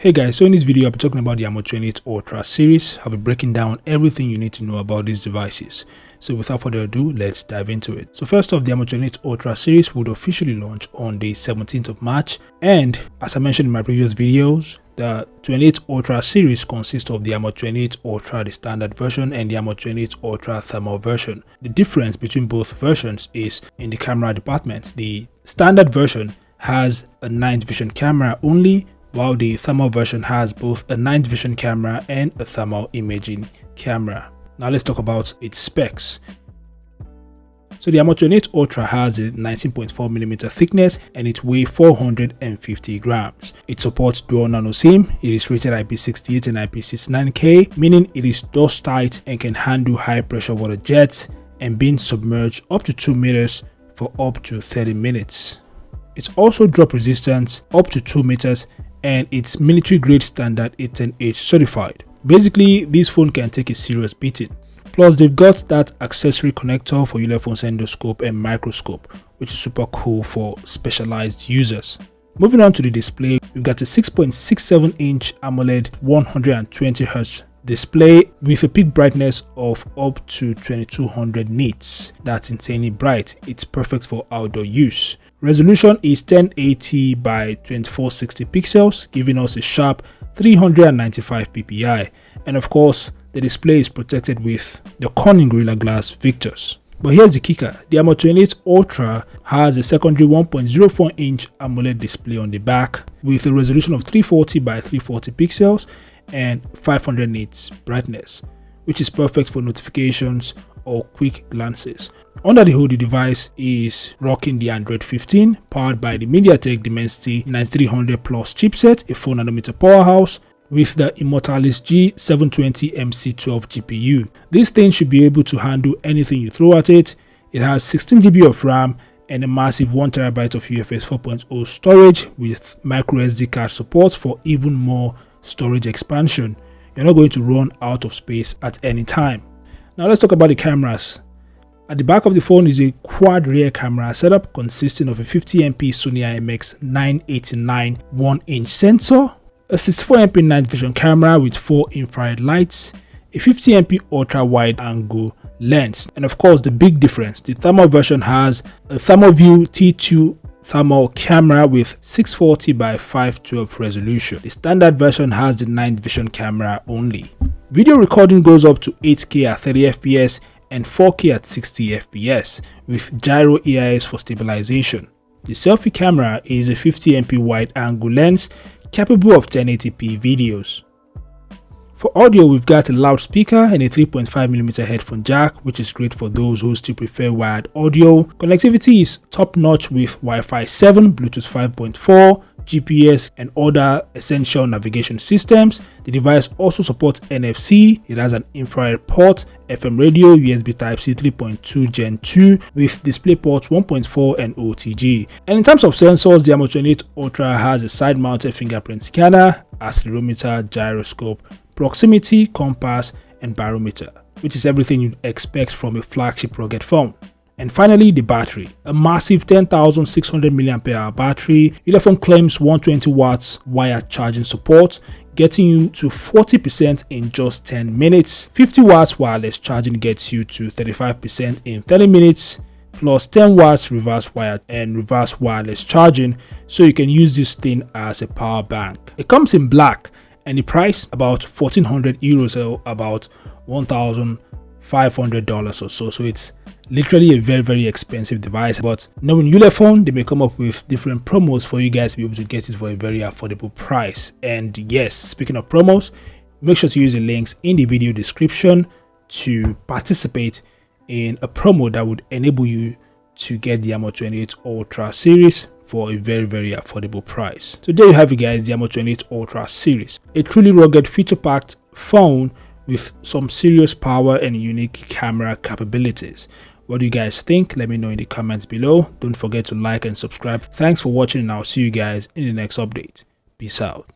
Hey guys, so in this video I'll be talking about the AMO 28 Ultra series. I'll be breaking down everything you need to know about these devices. So without further ado, let's dive into it. So first off, the AMO 28 Ultra series would officially launch on the 17th of March, and as I mentioned in my previous videos, the 28 Ultra series consists of the AMO 28 Ultra, the standard version, and the AMO 28 Ultra thermal version. The difference between both versions is in the camera department. The standard version has a night vision camera only, while the thermal version has both a night vision camera and a thermal imaging camera. Now let's talk about its specs. So the AMO 28 Ultra has a 19.4mm thickness and it weighs 450 grams. It supports dual nano SIM. It is rated IP68 and IP69K, meaning it is dust tight and can handle high pressure water jets and being submerged up to 2 meters for up to 30 minutes. It's also drop resistant up to 2 meters, and it's military grade standard 810H certified. Basically, this phone can take a serious beating. Plus, they've got that accessory connector for Ulefone's endoscope and microscope, which is super cool for specialized users. Moving on to the display, we've got a 6.67-inch AMOLED 120Hz display with a peak brightness of up to 2200 nits. That's insanely bright. It's perfect for outdoor use. Resolution is 1080 by 2460 pixels, giving us a sharp 395 ppi, and of course the display is protected with the Corning Gorilla Glass Victus. But here's the kicker: the AMO 28 Ultra has a secondary 1.04-inch AMOLED display on the back with a resolution of 340 by 340 pixels and 500 nits brightness, which is perfect for notifications or quick glances. Under the hood, the device is rocking the Android 15 powered by the MediaTek Dimensity 9300 Plus chipset, a 4nm powerhouse, with the Immortalis G720 MC12 GPU. This thing should be able to handle anything you throw at it. It has 16GB of RAM and a massive 1TB of UFS 4.0 storage with micro SD card support for even more storage expansion. You're not going to run out of space at any time. Now let's talk about the cameras. At the back of the phone is a quad rear camera setup consisting of a 50MP Sony IMX989 1-inch sensor, a 64MP night vision camera with 4 infrared lights, a 50MP ultra wide angle lens, and of course the big difference: the thermal version has a ThermalView T2 thermal camera with 640 by 512 resolution. The standard version has the night vision camera only. Video recording goes up to 8K at 30fps and 4K at 60fps with gyro EIS for stabilization. The selfie camera is a 50MP wide angle lens capable of 1080p videos. For audio, we've got a loudspeaker and a 3.5mm headphone jack, which is great for those who still prefer wired audio. Connectivity is top notch with Wi-Fi 7, Bluetooth 5.4, GPS and other essential navigation systems. The device also supports NFC. It has an infrared port, FM radio, USB Type-C 3.2 Gen 2 with DisplayPort 1.4 and OTG. And in terms of sensors, the AMO 28 Ultra has a side-mounted fingerprint scanner, accelerometer, gyroscope, proximity, compass and barometer, which is everything you'd expect from a flagship rugged phone. And finally, the battery. A massive 10,600 mAh battery. Ulefone claims 120 watts wired charging support, getting you to 40% in just 10 minutes. 50 watts wireless charging gets you to 35% in 30 minutes, plus 10 watts reverse wired and reverse wireless charging, so you can use this thing as a power bank. It comes in black, and the price about 1,400 euros, or about $1,500 or so. So it's literally a very expensive device, but knowing Ulefone, they may come up with different promos for you guys to be able to get it for a very affordable price. And yes, speaking of promos, make sure to use the links in the video description to participate in a promo that would enable you to get the AMO 28 Ultra series for a very affordable price. So there you have it guys, the AMO 28 Ultra series, a truly rugged feature-packed phone with some serious power and unique camera capabilities. What do you guys think? Let me know in the comments below. Don't forget to like and subscribe. Thanks for watching, and I'll see you guys in the next update. Peace out.